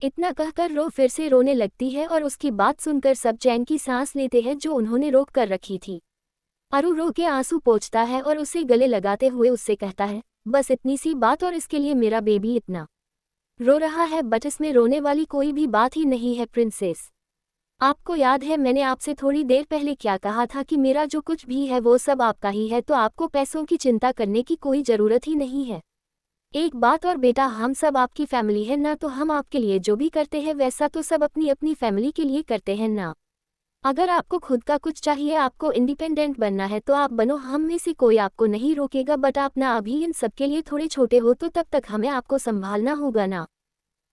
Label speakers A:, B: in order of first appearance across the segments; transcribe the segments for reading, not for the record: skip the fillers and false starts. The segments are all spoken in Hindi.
A: इतना कहकर रो फिर से रोने लगती है और उसकी बात सुनकर सब चैन की सांस लेते हैं जो उन्होंने रोक कर रखी थी। अरु रो के आंसू पोंछता है और उसे गले लगाते हुए उससे कहता है, बस इतनी सी बात और इसके लिए मेरा बेबी इतना रो रहा है, बट इसमें रोने वाली कोई भी बात ही नहीं है प्रिंसेस। आपको याद है मैंने आपसे थोड़ी देर पहले क्या कहा था कि मेरा जो कुछ भी है वो सब आपका ही है, तो आपको पैसों की चिंता करने की कोई ज़रूरत ही नहीं है। एक बात और बेटा, हम सब आपकी फैमिली है ना, तो हम आपके लिए जो भी करते हैं वैसा तो सब अपनी अपनी फैमिली के लिए करते हैं ना। अगर आपको खुद का कुछ चाहिए, आपको इंडिपेंडेंट बनना है तो आप बनो, हम में से कोई आपको नहीं रोकेगा, बट आप ना अभी इन सब के लिए थोड़े छोटे हो, तो तब तक हमें आपको संभालना होगा ना।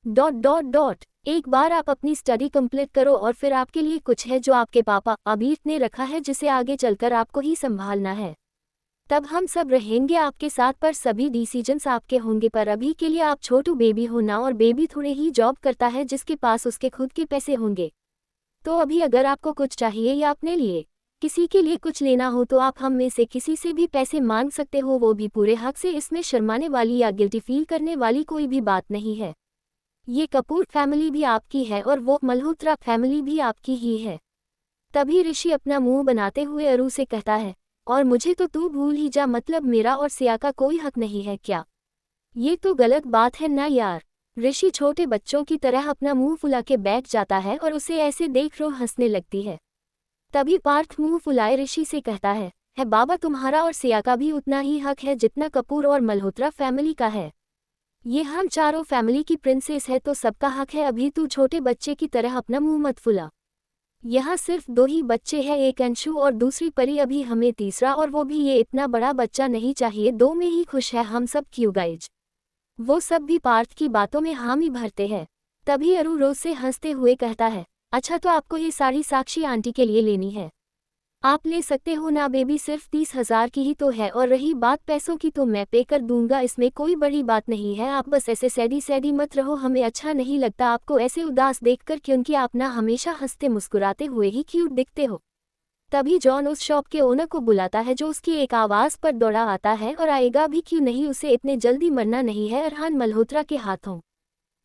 A: डॉट डॉट डॉट एक बार आप अपनी स्टडी कंप्लीट करो और फिर आपके लिए कुछ है जो आपके पापा अबीर ने रखा है, जिसे आगे चलकर आपको ही संभालना है। तब हम सब रहेंगे आपके साथ, पर सभी डिसीजंस आपके होंगे। पर अभी के लिए आप छोटू बेबी हो ना, और बेबी थोड़े ही जॉब करता है जिसके पास उसके खुद के पैसे होंगे। तो अभी अगर आपको कुछ चाहिए या अपने लिए किसी के लिए कुछ लेना हो तो आप हम में से किसी से भी पैसे मांग सकते हो, वो भी पूरे हक से। इसमें शर्माने वाली या गिल्टी फील करने वाली कोई भी बात नहीं है। ये कपूर फैमिली भी आपकी है और वो मल्होत्रा फैमिली भी आपकी ही है। तभी ऋषि अपना मुंह बनाते हुए अरु से कहता है, और मुझे तो तू भूल ही जा, मतलब मेरा और सिया का कोई हक नहीं है क्या? ये तो गलत बात है ना यार। ऋषि छोटे बच्चों की तरह अपना मुंह फुला के बैठ जाता है और उसे ऐसे देख रो हंसने लगती है। तभी पार्थ मुंह फुलाए ऋषि से कहता है बाबा, तुम्हारा और सिया का भी उतना ही हक है जितना कपूर और मल्होत्रा फैमिली का है। ये हम चारों फैमिली की प्रिंसेस है तो सबका हक है। अभी तू छोटे बच्चे की तरह अपना मुंह मत फुला। यहाँ सिर्फ 2 ही बच्चे हैं, एक अंशु और दूसरी परी, अभी हमें तीसरा, और वो भी ये इतना बड़ा बच्चा नहीं चाहिए। 2 में ही खुश है हम सब, क्यों गाइज? वो सब भी पार्थ की बातों में हामी भरते हैं। तभी अरु रोज से हंसते हुए कहता है, अच्छा तो आपको ये साड़ी साक्षी आंटी के लिए लेनी है, आप ले सकते हो ना बेबी, सिर्फ 30,000 की ही तो है, और रही बात पैसों की तो मैं पे कर दूंगा, इसमें कोई बड़ी बात नहीं है। आप बस ऐसे सैडी सैडी मत रहो, हमें अच्छा नहीं लगता आपको ऐसे उदास देखकर, क्योंकि आप ना हमेशा हंसते मुस्कुराते हुए ही क्यूट दिखते हो। तभी जॉन उस शॉप के ओनर को बुलाता है जो उसकी एक आवाज़ पर दौड़ा आता है, और आएगा भी क्यों नहीं, उसे इतने जल्दी मरना नहीं है अरहान मल्होत्रा के हाथों।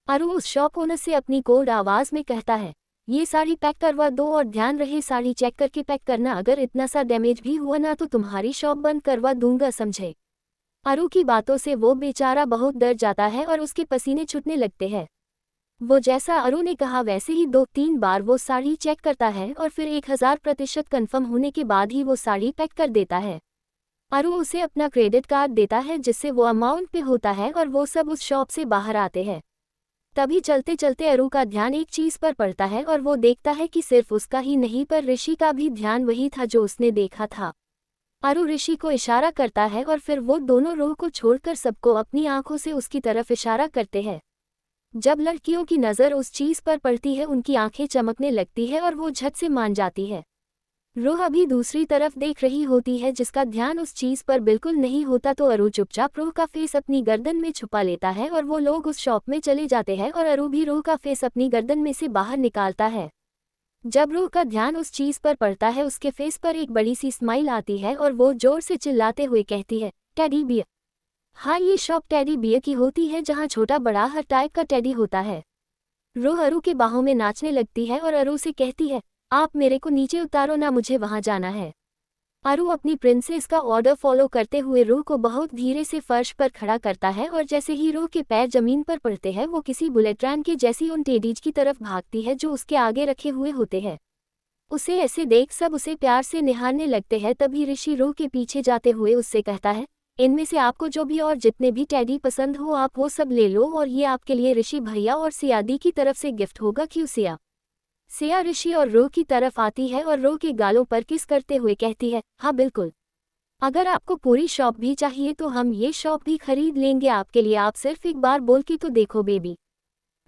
A: अरु उस शॉप ओनर से अपनी कोड आवाज़ में कहता है, ये साड़ी पैक करवा दो, और ध्यान रहे साड़ी चेक करके पैक करना, अगर इतना सा डैमेज भी हुआ ना तो तुम्हारी शॉप बंद करवा दूंगा, समझे? अरु की बातों से वो बेचारा बहुत डर जाता है और उसके पसीने छूटने लगते हैं। वो जैसा अरु ने कहा वैसे ही 2-3 बार वो साड़ी चेक करता है और फिर 1000% कन्फर्म होने के बाद ही वो साड़ी पैक कर देता है। अरु उसे अपना क्रेडिट कार्ड देता है जिससे वो अमाउंट पे होता है, और वो सब उस शॉप से बाहर आते हैं। तभी चलते चलते अरु का ध्यान एक चीज पर पड़ता है, और वो देखता है कि सिर्फ उसका ही नहीं पर ऋषि का भी ध्यान वही था जो उसने देखा था। अरु ऋषि को इशारा करता है और फिर वो दोनों रूह को छोड़कर सबको अपनी आंखों से उसकी तरफ इशारा करते हैं। जब लड़कियों की नज़र उस चीज पर पड़ती है उनकी आंखें चमकने लगती है और वो झट से मान जाती है। रूह अभी दूसरी तरफ देख रही होती है जिसका ध्यान उस चीज पर बिल्कुल नहीं होता, तो अरु चुपचाप रूह का फेस अपनी गर्दन में छुपा लेता है और वो लोग उस शॉप में चले जाते हैं, और अरु भी रूह का फेस अपनी गर्दन में से बाहर निकालता है। जब रूह का ध्यान उस चीज पर पड़ता है उसके फेस पर एक बड़ी सी स्माइल आती है और वो जोर से चिल्लाते हुए कहती है, टेडी बियर। हाँ, ये शॉप टेडी बियर की होती है जहाँ छोटा बड़ा हर टाइप का टेडी होता है। रूह अरु के बाहों में नाचने लगती है और अरु से कहती है, आप मेरे को नीचे उतारो ना, मुझे वहां जाना है। अरु अपनी प्रिंसेस का ऑर्डर फॉलो करते हुए रूह को बहुत धीरे से फर्श पर खड़ा करता है, और जैसे ही रूह के पैर जमीन पर पड़ते हैं वो किसी बुलेट ट्रेन के जैसी उन टेडीज की तरफ भागती है जो उसके आगे रखे हुए होते हैं। उसे ऐसे देख सब उसे प्यार से निहारने लगते हैं। तभी ऋषि रूह के पीछे जाते हुए उससे कहता है, इनमें से आपको जो भी और जितने भी टेडी पसंद हो आप वो सब ले लो, और ये आपके लिए ऋषि भैया और सियादी की तरफ से गिफ्ट होगा, क्यों सिया? सिया ऋषि और रूह की तरफ आती है और रूह के गालों पर किस करते हुए कहती है, हाँ बिल्कुल, अगर आपको पूरी शॉप भी चाहिए तो हम ये शॉप भी खरीद लेंगे आपके लिए, आप सिर्फ एक बार बोल के तो देखो बेबी।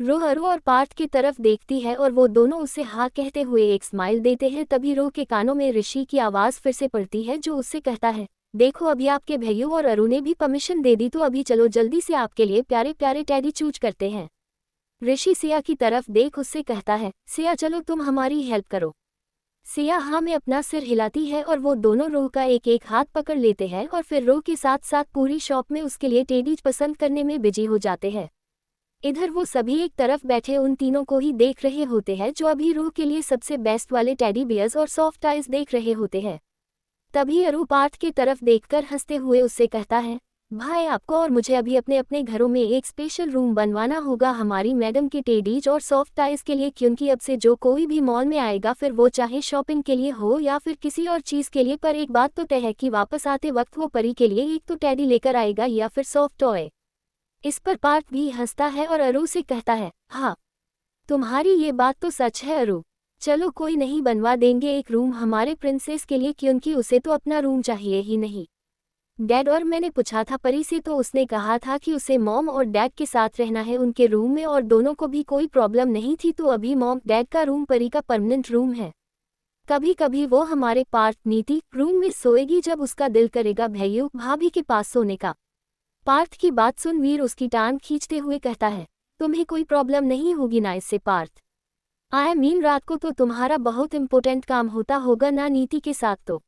A: रूह अरु और पार्थ की तरफ देखती है और वो दोनों उसे हाँ कहते हुए एक स्माइल देते हैं। तभी रूह के कानों में ऋषि की आवाज़ फिर से पड़ती है जो उससे कहता है, देखो अभी आपके भैयों और अरु ने भी परमिशन दे दी, तो अभी चलो जल्दी से आपके लिए प्यारे प्यारे टेडी चूज करते हैं। ऋषि सिया की तरफ देख उससे कहता है, सिया चलो तुम हमारी हेल्प करो। सिया हाँ में अपना सिर हिलाती है और वो दोनों रूह का एक एक हाथ पकड़ लेते हैं और फिर रूह के साथ साथ पूरी शॉप में उसके लिए टेडीज पसंद करने में बिजी हो जाते हैं। इधर वो सभी एक तरफ बैठे उन तीनों को ही देख रहे होते हैं जो अभी रूह के लिए सबसे बेस्ट वाले टेडी बियर्स और सॉफ्ट टॉयज देख रहे होते हैं। तभी अरू पार्थ की तरफ देखकर हंसते हुए उससे कहता है, भाई आपको और मुझे अभी अपने अपने घरों में एक स्पेशल रूम बनवाना होगा हमारी मैडम के टेडीज और सॉफ्ट टॉयज के लिए, क्योंकि अब से जो कोई भी मॉल में आएगा फिर वो चाहे शॉपिंग के लिए हो या फिर किसी और चीज़ के लिए, पर एक बात तो तय है कि वापस आते वक्त वो परी के लिए एक तो टेडी लेकर आएगा या फिर सॉफ्ट टॉय। इस पर पार्थ भी हंसता है और अरू से कहता है, हाँ तुम्हारी ये बात तो सच है अरू, चलो कोई नहीं, बनवा देंगे एक रूम हमारे प्रिंसेस के लिए, क्योंकि उसे तो अपना रूम चाहिए ही नहीं। डैड और मैंने पूछा था परी से तो उसने कहा था कि उसे मॉम और डैड के साथ रहना है उनके रूम में और दोनों को भी कोई प्रॉब्लम नहीं थी, तो अभी मॉम डैड का रूम परी का परमानेंट रूम है। कभी कभी वो हमारे पार्थ नीति रूम में सोएगी जब उसका दिल करेगा भैयू भाभी के पास सोने का। पार्थ की बात सुन वीर उसकी टांग खींचते हुए कहता है, तुम्हें कोई प्रॉब्लम नहीं होगी ना इससे पार्थ? आई मीन रात को तो तुम्हारा बहुत इंपॉर्टेंट काम होता होगा ना नीति के साथ? तो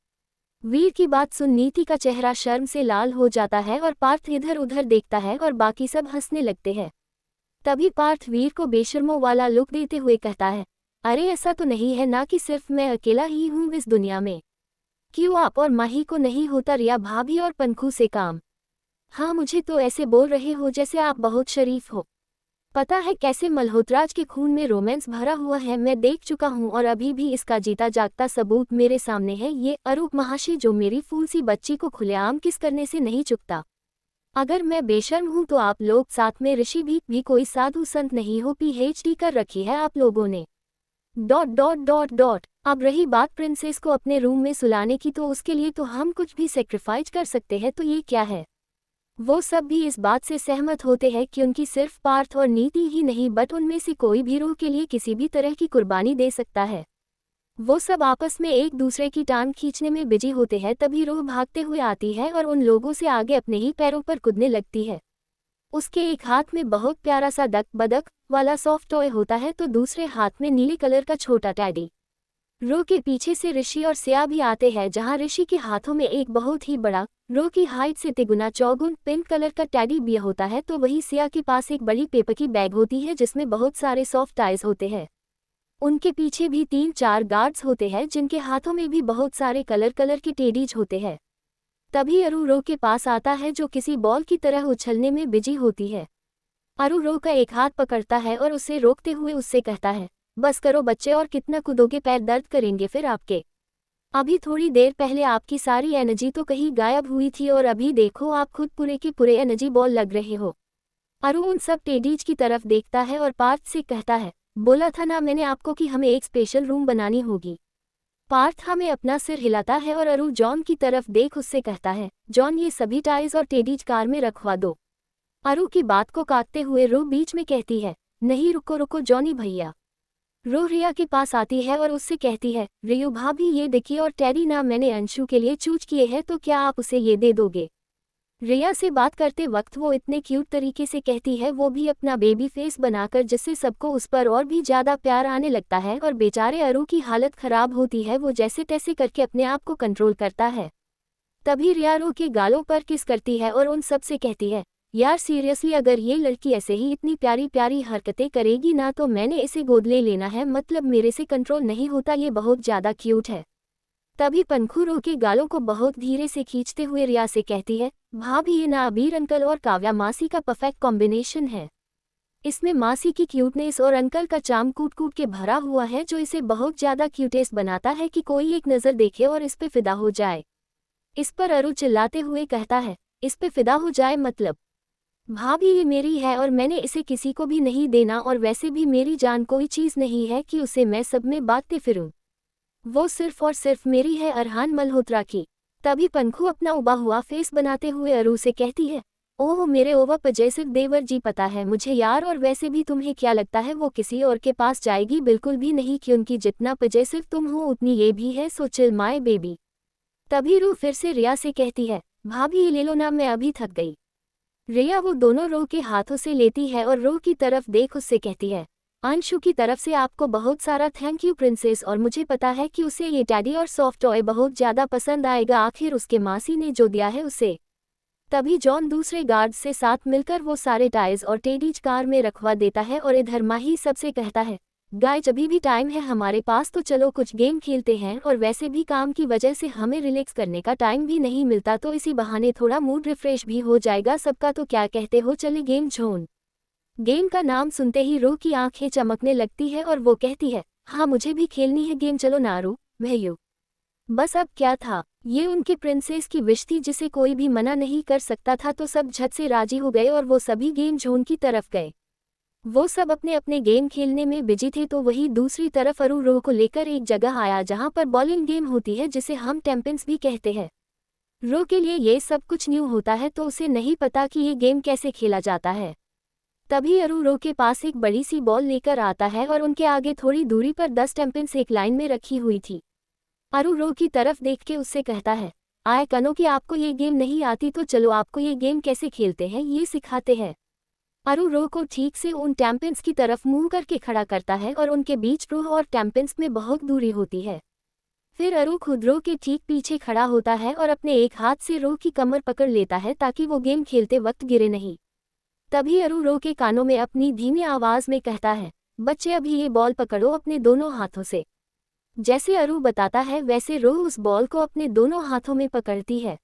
A: वीर की बात सुन नीति का चेहरा शर्म से लाल हो जाता है और पार्थ इधर उधर देखता है और बाकी सब हंसने लगते हैं। तभी पार्थ वीर को बेशर्मों वाला लुक देते हुए कहता है, अरे ऐसा तो नहीं है ना कि सिर्फ मैं अकेला ही हूँ इस दुनिया में? क्यों आप और माही को नहीं होता रिया भाभी और पंखू से काम? हाँ मुझे तो ऐसे बोल रहे हो जैसे आप बहुत शरीफ हो। पता है कैसे मल्होत्राज के खून में रोमांस भरा हुआ है, मैं देख चुका हूँ और अभी भी इसका जीता जागता सबूत मेरे सामने है, ये अरूप महाशय जो मेरी फूल सी बच्ची को खुलेआम किस करने से नहीं चुकता। अगर मैं बेशर्म हूँ तो आप लोग साथ में ऋषि भी कोई साधु संत नहीं हो, पीएचडी कर रखी है आप लोगों ने। ... अब रही बात प्रिंसेस को अपने रूम में सुलाने की, तो उसके लिए तो हम कुछ भी सेक्रीफाइस कर सकते हैं, तो ये क्या है? वो सब भी इस बात से सहमत होते हैं क्योंकि सिर्फ पार्थ और नीति ही नहीं बट उनमें से कोई भी रूह के लिए किसी भी तरह की कुर्बानी दे सकता है। वो सब आपस में एक दूसरे की टांग खींचने में बिजी होते हैं। तभी रूह भागते हुए आती है और उन लोगों से आगे अपने ही पैरों पर कूदने लगती है। उसके एक हाथ में बहुत प्यारा सा डक बदक वाला सॉफ्ट टॉय होता है तो दूसरे हाथ में नीले कलर का छोटा टैडी। रो के पीछे से ऋषि और सिया भी आते हैं, जहां ऋषि के हाथों में एक बहुत ही बड़ा रो की हाइट से तिगुना चौगुन पिंक कलर का टैडी बियर होता है, तो वही सिया के पास एक बड़ी पेपर की बैग होती है जिसमें बहुत सारे सॉफ्ट टॉयज होते हैं। उनके पीछे भी 3-4 गार्ड्स होते हैं जिनके हाथों में भी बहुत सारे कलर के टेडीज होते हैं। तभी अरू रो के पास आता है जो किसी बॉल की तरह उछलने में बिजी होती है। अरू रो का एक हाथ पकड़ता है और उसे रोकते हुए उससे कहता है, बस करो बच्चे, और कितना कूदोगे, पैर दर्द करेंगे फिर आपके। अभी थोड़ी देर पहले आपकी सारी एनर्जी तो कहीं गायब हुई थी और अभी देखो आप खुद पूरे के पूरे एनर्जी बॉल लग रहे हो। अरू उन सब टेडीज की तरफ देखता है और पार्थ से कहता है, बोला था ना मैंने आपको कि हमें एक स्पेशल रूम बनानी होगी। पार्थ हमें अपना सिर हिलाता है और अरू जॉन की तरफ देख उससे कहता है, जॉन ये सभी टाइज और टेडीज कार में रखवा दो। अरू की बात को काटते हुए रू बीच में कहती है, नहीं रुको रुको जॉनी भैया। रो रिया के पास आती है और उससे कहती है, रियू भाभी ये देखिए और टेडी ना मैंने अंशु के लिए चूज किए हैं, तो क्या आप उसे ये दे दोगे? रिया से बात करते वक्त वो इतने क्यूट तरीके से कहती है, वो भी अपना बेबी फेस बनाकर, जिससे सबको उस पर और भी ज्यादा प्यार आने लगता है और बेचारे अरू की हालत खराब होती है। वो जैसे तैसे करके अपने आप को कंट्रोल करता है। तभी रिया रो के गालों पर किस करती है और उन सब से कहती है, यार सीरियसली अगर ये लड़की ऐसे ही इतनी प्यारी प्यारी हरकतें करेगी ना तो मैंने इसे गोद ले लेना है, मतलब मेरे से कंट्रोल नहीं होता, ये बहुत ज़्यादा क्यूट है। तभी पंखू रो के गालों को बहुत धीरे से खींचते हुए रिया से कहती है, भाभी ये ना अबीर अंकल और काव्या मासी का परफेक्ट कॉम्बिनेशन है। इसमें मासी की क्यूटनेस और अंकल का चार्म कूट कूट के भरा हुआ है जो इसे बहुत ज़्यादा क्यूटेस्ट बनाता है कि कोई एक नज़र देखे और इस पे फिदा हो जाए। इस पर अरू चिल्लाते हुए कहता है, इस पे फिदा हो जाए मतलब? भाभी ये मेरी है और मैंने इसे किसी को भी नहीं देना, और वैसे भी मेरी जान कोई चीज़ नहीं है कि उसे मैं सब में बांटते फिरूं। वो सिर्फ और सिर्फ मेरी है, अरहान मल्होत्रा की। तभी पंखू अपना उबा हुआ फेस बनाते हुए अरू से कहती है, ओह मेरे ओवा पजेसिव देवर जी, पता है मुझे यार, और वैसे भी तुम्हें क्या लगता है वो किसी और के पास जाएगी? बिल्कुल भी नहीं, क्योंकि जितना पजेसिव तुम हो उतनी ये भी है, सो चिल माय बेबी। तभी रू फिर से रिया से कहती है, भाभी ये ले लो ना, मैं अभी थक गई। रिया वो दोनों रो के हाथों से लेती है और रो की तरफ देख उससे कहती है, अंशु की तरफ से आपको बहुत सारा थैंक यू प्रिंसेस, और मुझे पता है कि उसे ये टैडी और सॉफ्ट टॉय बहुत ज़्यादा पसंद आएगा। आखिर उसके मासी ने जो दिया है उसे तभी जॉन दूसरे गार्ड्स से साथ मिलकर वो सारे टायर्स और टेडीज कार में रखवा देता है और इधर माही सबसे कहता है, गाइज अभी भी टाइम है हमारे पास तो चलो कुछ गेम खेलते हैं, और वैसे भी काम की वजह से हमें रिलैक्स करने का टाइम भी नहीं मिलता तो इसी बहाने थोड़ा मूड रिफ्रेश भी हो जाएगा सबका, तो क्या कहते हो चले गेम जोन। गेम का नाम सुनते ही रो की आंखें चमकने लगती है और वो कहती है, हाँ मुझे भी खेलनी है गेम, चलो नारू भैया। बस अब क्या था, ये उनके प्रिंसेस की विश थी जिसे कोई भी मना नहीं कर सकता था, तो सब झट से राजी हो गए और वो सभी गेम जोन की तरफ गए। वो सब अपने अपने गेम खेलने में बिजी थे, तो वही दूसरी तरफ अरू रो को लेकर एक जगह आया जहां पर बॉलिंग गेम होती है जिसे हम टेम्पेंस भी कहते हैं। रो के लिए ये सब कुछ न्यू होता है तो उसे नहीं पता कि ये गेम कैसे खेला जाता है। तभी अरू रो के पास एक बड़ी सी बॉल लेकर आता है और उनके आगे थोड़ी दूरी पर 10 टेम्पेंस एक लाइन में रखी हुई थी। अरू रो की तरफ देख के उससे कहता है, आए कनो कि आपको ये गेम नहीं आती तो चलो आपको ये गेम कैसे खेलते हैं ये सिखाते हैं। अरू रो को ठीक से उन टेम्पेंस की तरफ मुंह करके खड़ा करता है और उनके बीच रो और टेम्पेंस में बहुत दूरी होती है। फिर अरू खुद रो के ठीक पीछे खड़ा होता है और अपने एक हाथ से रो की कमर पकड़ लेता है ताकि वो गेम खेलते वक्त गिरे नहीं। तभी अरू रो के कानों में अपनी धीमी आवाज में कहता है, बच्चे अभी ये बॉल पकड़ो अपने दोनों हाथों से। जैसे अरू बताता है वैसे रो उस बॉल को अपने दोनों हाथों में पकड़ती है।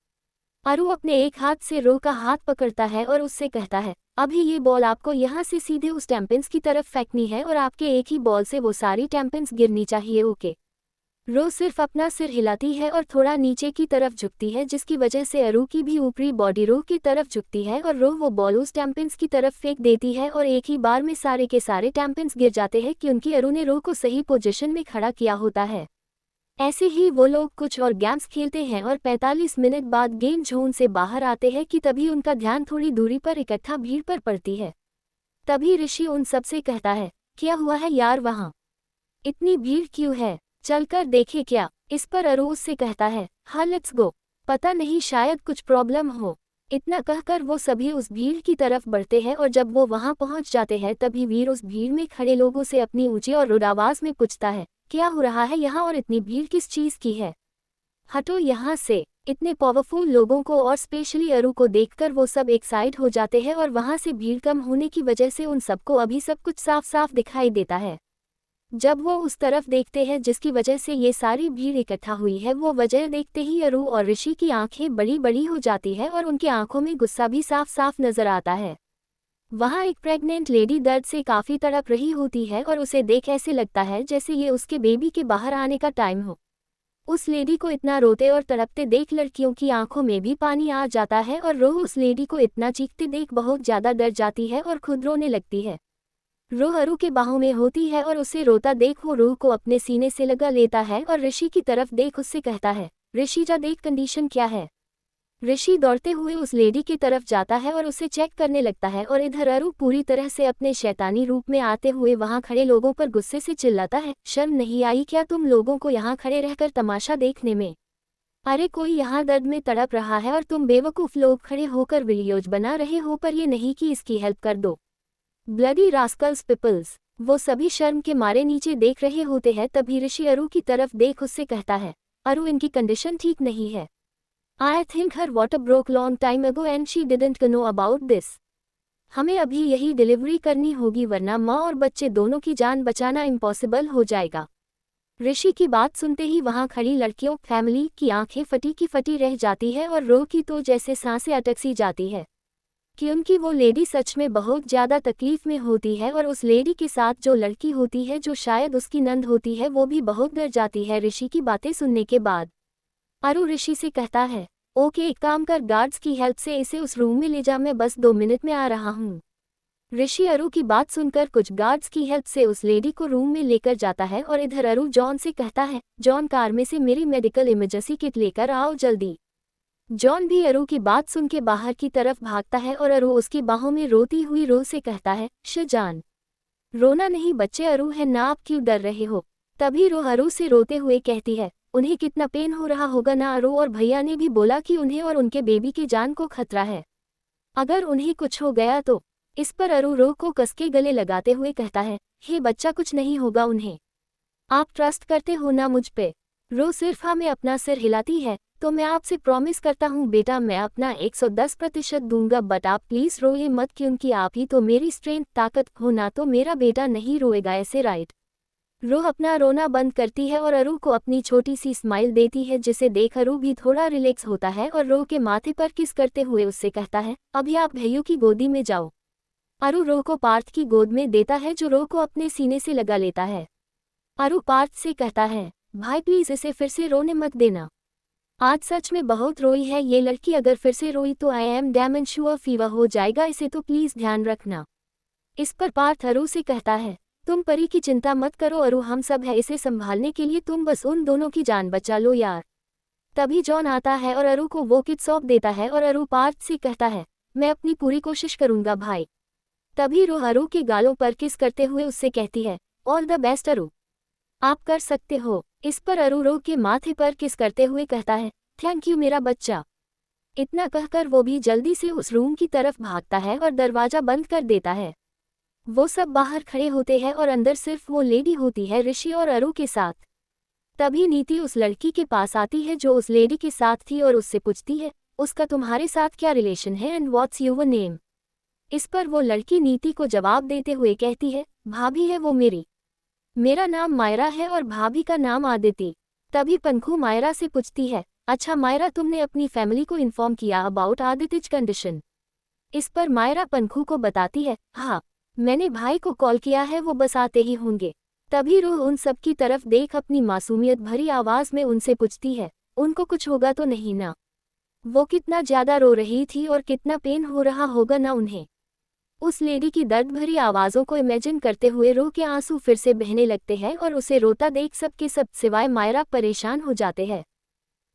A: अरू अपने एक हाथ से रो का हाथ पकड़ता है और उससे कहता है, अभी ये बॉल आपको यहाँ से सीधे उस टेम्पेंस की तरफ फेंकनी है और आपके एक ही बॉल से वो सारी टेम्पेंस गिरनी चाहिए, ओके। रो सिर्फ अपना सिर हिलाती है और थोड़ा नीचे की तरफ झुकती है जिसकी वजह से अरू की भी ऊपरी बॉडी रो की तरफ झुकती है और रो वो बॉल उस टेम्पेंस की तरफ फेंक देती है और एक ही बार में सारे के सारे टेम्पेंस गिर जाते हैं क्योंकि अरू ने रो को सही पोजीशन में खड़ा किया होता है। ऐसे ही वो लोग कुछ और गेम्स खेलते हैं और 45 मिनट बाद गेम जोन से बाहर आते हैं कि तभी उनका ध्यान थोड़ी दूरी पर इकट्ठा भीड़ पर पड़ती है। तभी ऋषि उन सबसे कहता है, क्या हुआ है यार, वहाँ इतनी भीड़ क्यों है, चलकर देखे क्या। इस पर अरू उससे कहता है, हाँ लेट्स गो, पता नहीं शायद कुछ प्रॉब्लम हो। इतना कहकर वो सभी उस भीड़ की तरफ बढ़ते हैं और जब वो वहां पहुंच जाते हैं तभी वीर उस भीड़ में खड़े लोगों से अपनी ऊंची और रुड आवाज में पूछता है, क्या हो रहा है यहाँ और इतनी भीड़ किस चीज की है, हटो यहाँ से। इतने पावरफुल लोगों को और स्पेशली अरू को देखकर वो सब एक्साइट हो जाते हैं और वहां से भीड़ कम होने की वजह से उन सबको अभी सब कुछ साफ साफ दिखाई देता है। जब वो उस तरफ देखते हैं जिसकी वजह से ये सारी भीड़ इकट्ठा हुई है, वो वजह देखते ही अरू और ऋषि की आंखें बड़ी बड़ी हो जाती है और उनकी आंखों में गुस्सा भी साफ साफ नजर आता है। वहाँ एक प्रेग्नेंट लेडी दर्द से काफी तड़प रही होती है और उसे देख ऐसे लगता है जैसे ये उसके बेबी के बाहर आने का टाइम हो। उस लेडी को इतना रोते और तड़पते देख लड़कियों की आंखों में भी पानी आ जाता है और रो उस लेडी को इतना चीखते देख बहुत ज्यादा डर जाती है और खुद रोने लगती है। रो अरू के बाहों में होती है और उसे रोता देख वो रू को अपने सीने से लगा लेता है और ऋषि की तरफ देख उससे कहता है, ऋषि जा देख कंडीशन क्या है। ऋषि दौड़ते हुए उस लेडी की तरफ जाता है और उसे चेक करने लगता है और इधर अरू पूरी तरह से अपने शैतानी रूप में आते हुए वहां खड़े लोगों पर गुस्से से चिल्लाता है, शर्म नहीं आई क्या तुम लोगों को यहाँ खड़े रहकर तमाशा देखने में। अरे कोई यहाँ दर्द में तड़प रहा है और तुम बेवकूफ लोग खड़े होकर वीडियोज बना रहे हो, पर ये नहीं कि इसकी हेल्प कर दो। Bloody rascals peoples. वो सभी शर्म के मारे नीचे देख रहे होते हैं। तभी ऋषि अरू की तरफ देख उससे कहता है, अरू इनकी कंडीशन ठीक नहीं है। I think her water broke long time ago and she didn't know about this. हमें अभी यही डिलीवरी करनी होगी वरना माँ और बच्चे दोनों की जान बचाना इम्पॉसिबल हो जाएगा। ऋषि की बात सुनते ही वहां खड़ी लड़कियों फैमिली की आंखें फटी की फटी रह जाती है और रो की तो जैसे सांसें अटक सी जाती है क्योंकि वो लेडी सच में बहुत ज़्यादा तकलीफ में होती है और उस लेडी के साथ जो लड़की होती है जो शायद उसकी नंद होती है वो भी बहुत डर जाती है ऋषि की बातें सुनने के बाद। अरू ऋषि से कहता है, ओके एक काम कर, गार्ड्स की हेल्प से इसे उस रूम में ले जा, मैं बस 2 मिनट में आ रहा हूँ। ऋषि अरू की बात सुनकर कुछ गार्ड्स की हेल्प से उस लेडी को रूम में लेकर जाता है और इधर अरू जॉन से कहता है, जॉन कार में से मेरी मेडिकल इमरजेंसी किट लेकर आओ जल्दी। जॉन भी अरू की बात सुन के बाहर की तरफ भागता है और अरू उसकी बाहों में रोती हुई रो से कहता है, शाहजान रोना नहीं बच्चे, अरू है ना, आप क्यों डर रहे हो। तभी रो अरू से रोते हुए कहती है, उन्हें कितना पेन हो रहा होगा ना, अरू और भैया ने भी बोला कि उन्हें और उनके बेबी की जान को खतरा है, अगर उन्हें कुछ हो गया तो। इस पर अरू रो को कसके गले लगाते हुए कहता है, हे बच्चा कुछ नहीं होगा उन्हें, आप ट्रस्ट करते हो ना मुझ पे। रो सिर्फ हमें अपना सिर हिलाती है। तो मैं आपसे प्रॉमिस करता हूँ बेटा, मैं अपना 110% दूंगा, बट आप प्लीज रोइए मत, क्योंकि आप ही तो मेरी स्ट्रेंथ ताकत हो ना, तो मेरा बेटा नहीं रोएगा ऐसे, राइट। रो अपना रोना बंद करती है और अरु को अपनी छोटी सी स्माइल देती है, जिसे देख अरु भी थोड़ा रिलैक्स होता है और रो के माथे पर किस करते हुए उससे कहता है, अभी आप भैया की गोदी में जाओ। अरु रो को पार्थ की गोद में देता है, जो रो को अपने सीने से लगा लेता है। अरु पार्थ से कहता है, भाई प्लीज इसे फिर से रोने मत देना, आज सच में बहुत रोई है ये लड़की, अगर फिर से रोई तो I am damn sure fever हो जाएगा इसे, तो प्लीज ध्यान रखना। इस पर पार्थ अरु से कहता है, तुम परी की चिंता मत करो अरु, हम सब है इसे संभालने के लिए, तुम बस उन दोनों की जान बचा लो यार। तभी जॉन आता है और अरु को वो किट सौंप देता है और अरु पार्थ से कहता है, मैं अपनी पूरी कोशिश करूंगा भाई। तभी रो अरु के गालों पर किस करते हुए उससे कहती है, ऑल द बेस्ट अरु, आप कर सकते हो। इस पर अरु रो के माथे पर किस करते हुए कहता है, थैंक यू मेरा बच्चा। इतना कहकर वो भी जल्दी से उस रूम की तरफ भागता है और दरवाजा बंद कर देता है। वो सब बाहर खड़े होते हैं और अंदर सिर्फ वो लेडी होती है ऋषि और अरु के साथ। तभी नीति उस लड़की के पास आती है जो उस लेडी के साथ थी और उससे पूछती है, उसका तुम्हारे साथ क्या रिलेशन है एंड व्हाट्स योर नेम। इस पर वो लड़की नीति को जवाब देते हुए कहती है, भाभी है वो मेरी, मेरा नाम मायरा है और भाभी का नाम आदिति। तभी पंखू मायरा से पूछती है, अच्छा मायरा, तुमने अपनी फैमिली को इन्फॉर्म किया अबाउट आदितिज कंडीशन। इस पर मायरा पंखू को बताती है, हाँ मैंने भाई को कॉल किया है, वो बस आते ही होंगे। तभी रूह उन सब की तरफ देख अपनी मासूमियत भरी आवाज में उनसे पूछती है, उनको कुछ होगा तो नहीं ना। वो कितना ज्यादा रो रही थी और कितना पेन हो रहा होगा ना उन्हें। उस लेडी की दर्द भरी आवाज़ों को इमेजिन करते हुए रो के आंसू फिर से बहने लगते हैं और उसे रोता देख सबके सब सिवाय मायरा परेशान हो जाते हैं।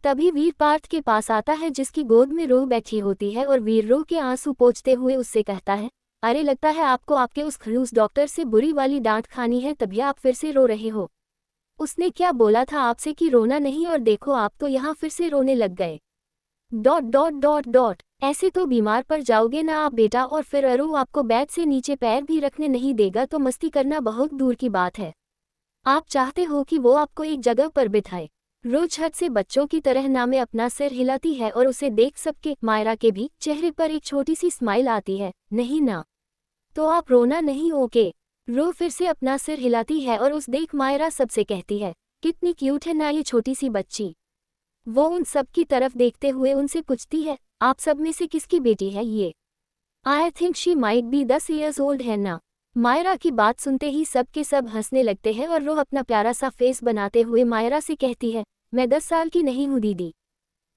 A: तभी वीर पार्थ के पास आता है जिसकी गोद में रो बैठी होती है और वीर रो के आंसू पोंछते हुए उससे कहता है, अरे लगता है आपको आपके उस खड़ूस डॉक्टर से बुरी वाली डांट खानी है, तभी आप फिर से रो रहे हो। उसने क्या बोला था आपसे कि रोना नहीं, और देखो आप तो यहाँ फिर से रोने लग गए। ... ऐसे तो बीमार पड़ जाओगे ना आप बेटा, और फिर अरु आपको बेड से नीचे पैर भी रखने नहीं देगा, तो मस्ती करना बहुत दूर की बात है। आप चाहते हो कि वो आपको एक जगह पर बिठाए। रोज हद से बच्चों की तरह नामे अपना सिर हिलाती है और उसे देख सबके मायरा के भी चेहरे पर एक छोटी सी स्माइल आती है। नहीं ना, तो आप रोना नहीं, ओके। रो फिर से अपना सिर हिलाती है और उस देख मायरा सबसे कहती है, कितनी क्यूट है ना ये छोटी सी बच्ची। वो उन सब की तरफ देखते हुए उनसे पूछती है, आप सब में से किसकी बेटी है ये? I think she might be 10 years old है ना। मायरा की बात सुनते ही सब के सब हंसने लगते हैं और रो अपना प्यारा सा फेस बनाते हुए मायरा से कहती है, मैं 10 साल की नहीं हूँ दीदी,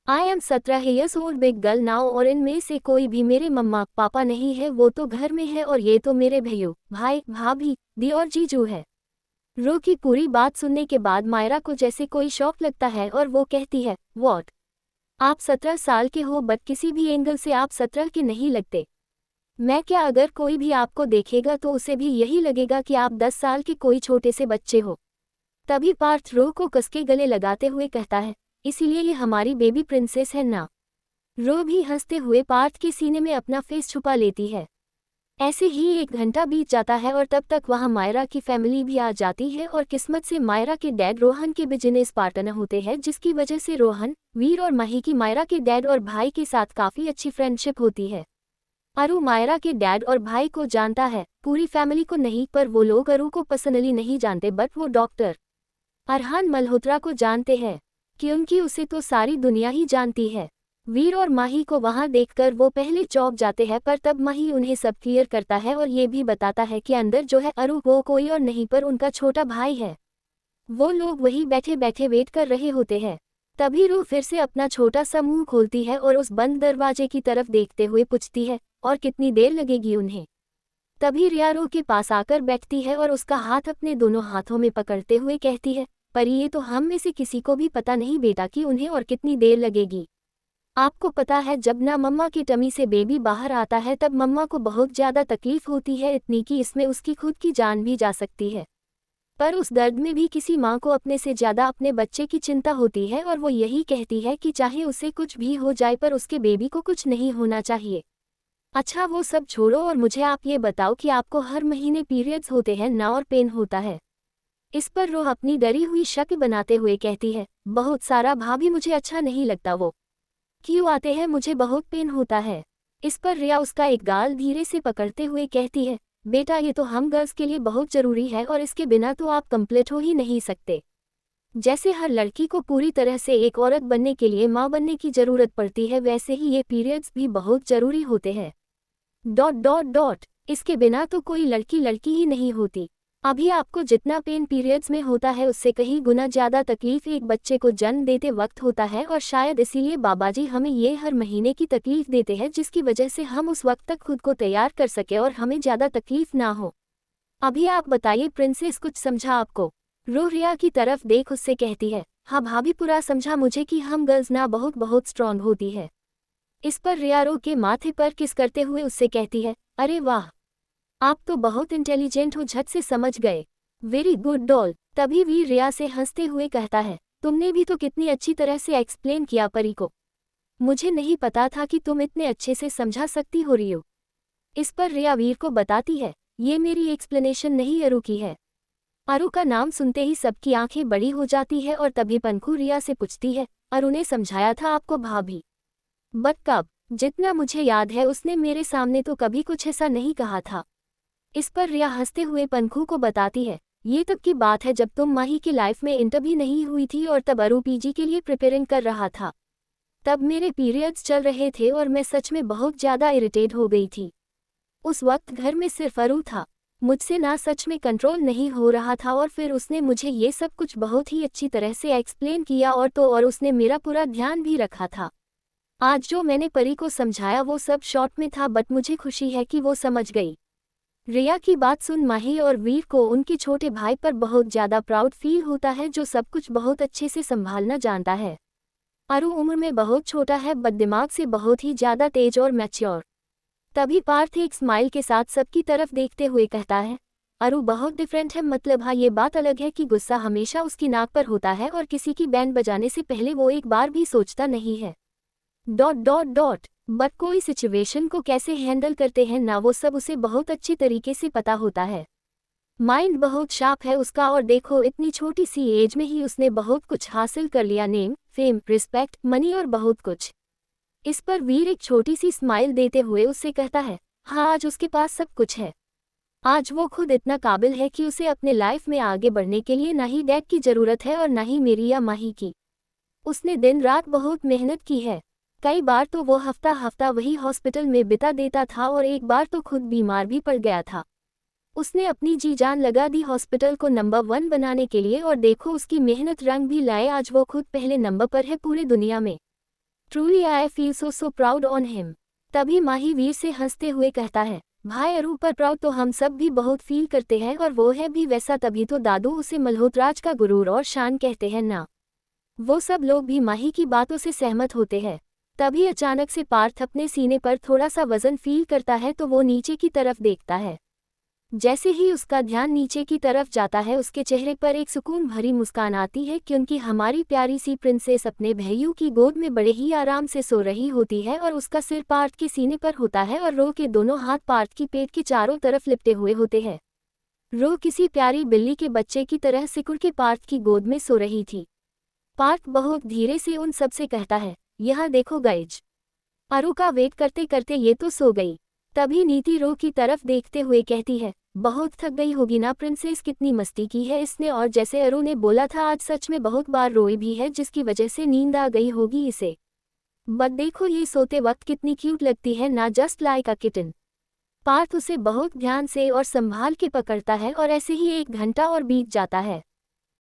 A: I am 17 years old big girl now, और इनमें से कोई भी मेरे मम्मा पापा नहीं है, वो तो घर में है, और ये तो मेरे भैया भाई भाभी दी और जीजू है। रो की पूरी बात सुनने के बाद मायरा को जैसे कोई शौक लगता है और वो कहती है, व्हाट, आप 17 साल के हो, बट किसी भी एंगल से आप 17 के नहीं लगते। मैं क्या, अगर कोई भी आपको देखेगा तो उसे भी यही लगेगा कि आप 10 साल के कोई छोटे से बच्चे हो। तभी पार्थ रो को कसके गले लगाते हुए कहता है, इसीलिए ये हमारी बेबी प्रिंसेस है ना। रो भी हंसते हुए पार्थ के सीने में अपना फेस छुपा लेती है। ऐसे ही 1 घंटा बीत जाता है और तब तक वहां मायरा की फैमिली भी आ जाती है, और किस्मत से मायरा के डैड रोहन के बिजनेस पार्टनर होते हैं, जिसकी वजह से रोहन, वीर और माही की मायरा के डैड और भाई के साथ काफ़ी अच्छी फ्रेंडशिप होती है। अरु मायरा के डैड और भाई को जानता है, पूरी फैमिली को नहीं, पर वो लोग अरु को पर्सनली नहीं जानते, बट वो डॉक्टर अरहान मल्होत्रा को जानते हैं, क्योंकि उसे तो सारी दुनिया ही जानती है। वीर और माही को वहां देखकर वो पहले चौंक जाते हैं, पर तब माही उन्हें सब क्लियर करता है और ये भी बताता है कि अंदर जो है अरु वो कोई और नहीं पर उनका छोटा भाई है। वो लोग वही बैठे बैठे वेट कर रहे होते हैं। तभी रू फिर से अपना छोटा सा मुंह खोलती है और उस बंद दरवाजे की तरफ देखते हुए पूछती है, और कितनी देर लगेगी उन्हें? तभी रिया रू के पास आकर बैठती है और उसका हाथ अपने दोनों हाथों में पकड़ते हुए कहती है, पर ये तो हम में से किसी को भी पता नहीं बेटा कि उन्हें और कितनी देर लगेगी। आपको पता है जब ना मम्मा की टमी से बेबी बाहर आता है तब मम्मा को बहुत ज़्यादा तकलीफ होती है, इतनी कि इसमें उसकी खुद की जान भी जा सकती है। पर उस दर्द में भी किसी माँ को अपने से ज़्यादा अपने बच्चे की चिंता होती है, और वो यही कहती है कि चाहे उसे कुछ भी हो जाए पर उसके बेबी को कुछ नहीं होना चाहिए। अच्छा वो सब छोड़ो और मुझे आप ये बताओ कि आपको हर महीने पीरियड्स होते हैं ना और पेन होता है? इस पर रो अपनी डरी हुई शक्ल बनाते हुए कहती है, बहुत सारा भाभी मुझे अच्छा नहीं लगता, वो क्यों आते हैं, मुझे बहुत पेन होता है। इस पर रिया उसका एक गाल धीरे से पकड़ते हुए कहती है, बेटा ये तो हम गर्ल्स के लिए बहुत जरूरी है और इसके बिना तो आप कंप्लीट हो ही नहीं सकते। जैसे हर लड़की को पूरी तरह से एक औरत बनने के लिए माँ बनने की जरूरत पड़ती है, वैसे ही ये पीरियड्स भी बहुत जरूरी होते हैं। ... इसके बिना तो कोई लड़की लड़की ही नहीं होती। अभी आपको जितना पेन पीरियड्स में होता है उससे कहीं गुना ज़्यादा तकलीफ एक बच्चे को जन्म देते वक्त होता है, और शायद इसीलिए बाबाजी हमें ये हर महीने की तकलीफ देते हैं, जिसकी वजह से हम उस वक्त तक खुद को तैयार कर सके और हमें ज़्यादा तकलीफ ना हो। अभी आप बताइए प्रिंसेस, कुछ समझा आपको? रो रिया की तरफ देख उससे कहती है, हाँ भाभी पूरा समझा मुझे कि हम गर्ल्स ना बहुत बहुत स्ट्रॉन्ग होती है। इस पर रिया रो के माथे पर किस करते हुए उससे कहती है, अरे वाह, आप तो बहुत इंटेलिजेंट हो, झट से समझ गए, वेरी गुड डॉल। तभी वीर रिया से हंसते हुए कहता है, तुमने भी तो कितनी अच्छी तरह से एक्सप्लेन किया परी को, मुझे नहीं पता था कि तुम इतने अच्छे से समझा सकती हो रियो। इस पर रिया वीर को बताती है, ये मेरी एक्सप्लेनेशन नहीं अरु की है। अरु का नाम सुनते ही सबकी आंखें बड़ी हो जाती है और तभी पंखू रिया से पूछती है, अरु ने समझाया था आपको भाभी? बट कब? जितना मुझे याद है उसने मेरे सामने तो कभी कुछ ऐसा नहीं कहा था। इस पर रिया हंसते हुए पंखू को बताती है, ये तब की बात है जब तुम माही की लाइफ में इंटर भी नहीं हुई थी और तब अरु पीजी के लिए प्रिपेयरिंग कर रहा था। तब मेरे पीरियड्स चल रहे थे और मैं सच में बहुत ज़्यादा इरिटेट हो गई थी। उस वक्त घर में सिर्फ अरु था, मुझसे ना सच में कंट्रोल नहीं हो रहा था, और फिर उसने मुझे ये सब कुछ बहुत ही अच्छी तरह से एक्सप्लेन किया और उसने मेरा पूरा ध्यान भी रखा था। आज जो मैंने परी को समझाया वो सब शॉर्ट में था, बट मुझे खुशी है कि वो समझ गई। रिया की बात सुन माही और वीर को उनके छोटे भाई पर बहुत ज़्यादा प्राउड फील होता है, जो सब कुछ बहुत अच्छे से संभालना जानता है। अरु उम्र में बहुत छोटा है बट दिमाग से बहुत ही ज़्यादा तेज और मैच्योर। तभी पार्थ एक स्माइल के साथ सबकी तरफ देखते हुए कहता है, अरु बहुत डिफरेंट है, मतलब हाँ ये बात अलग है कि गुस्सा हमेशा उसकी नाक पर होता है और किसी की बैंड बजाने से पहले वो एक बार भी सोचता नहीं है। ... बट कोई सिचुएशन को कैसे हैंडल करते हैं ना, वो सब उसे बहुत अच्छी तरीके से पता होता है। माइंड बहुत शार्प है उसका, और देखो इतनी छोटी सी एज में ही उसने बहुत कुछ हासिल कर लिया, नेम, फेम, रिस्पेक्ट, मनी और बहुत कुछ। इस पर वीर एक छोटी सी स्माइल देते हुए उससे कहता है, हाँ आज उसके पास सब कुछ है। आज वो खुद इतना काबिल है कि उसे अपने लाइफ में आगे बढ़ने के लिए ना ही डैड की ज़रूरत है और ना ही मेरी या माही की। उसने दिन रात बहुत मेहनत की है। कई बार तो वो हफ्ता वही हॉस्पिटल में बिता देता था और एक बार तो खुद बीमार भी पड़ गया था। उसने अपनी जी जान लगा दी हॉस्पिटल को नंबर 1 बनाने के लिए, और देखो उसकी मेहनत रंग भी लाए, आज वो खुद पहले नंबर पर है पूरे दुनिया में। Truly I feel so proud on him. तभी माही वीर से हंसते हुए कहता है, भाई अरू पर प्राउड तो हम सब भी बहुत फील करते हैं, और वो है भी वैसा, तभी तो दादू उसे मल्होत्राज का गुरूर और शान कहते हैं ना। वो सब लोग भी माही की बातों से सहमत होते हैं। तभी अचानक से पार्थ अपने सीने पर थोड़ा सा वजन फील करता है, तो वो नीचे की तरफ देखता है। जैसे ही उसका ध्यान नीचे की तरफ जाता है उसके चेहरे पर एक सुकून भरी मुस्कान आती है, क्योंकि हमारी प्यारी सी प्रिंसेस अपने भैयू की गोद में बड़े ही आराम से सो रही होती है, और उसका सिर पार्थ के सीने पर होता है और रो के दोनों हाथ पार्थ की पेट के चारों तरफ लिपटे हुए होते हैं। रो किसी प्यारी बिल्ली के बच्चे की तरह सिकुड़ के पार्थ की गोद में सो रही थी। पार्थ बहुत धीरे से उन सब से कहता है, यहाँ देखो गाइज, अरू का वेट करते करते ये तो सो गई। तभी नीति रो की तरफ देखते हुए कहती है, बहुत थक गई होगी ना प्रिंसेस, कितनी मस्ती की है इसने, और जैसे अरू ने बोला था आज सच में बहुत बार रोई भी है, जिसकी वजह से नींद आ गई होगी इसे। बट देखो ये सोते वक्त कितनी क्यूट लगती है ना, just like a kitten. Parth उसे बहुत ध्यान से और संभाल के पकड़ता है, और ऐसे ही 1 घंटा और बीत जाता है।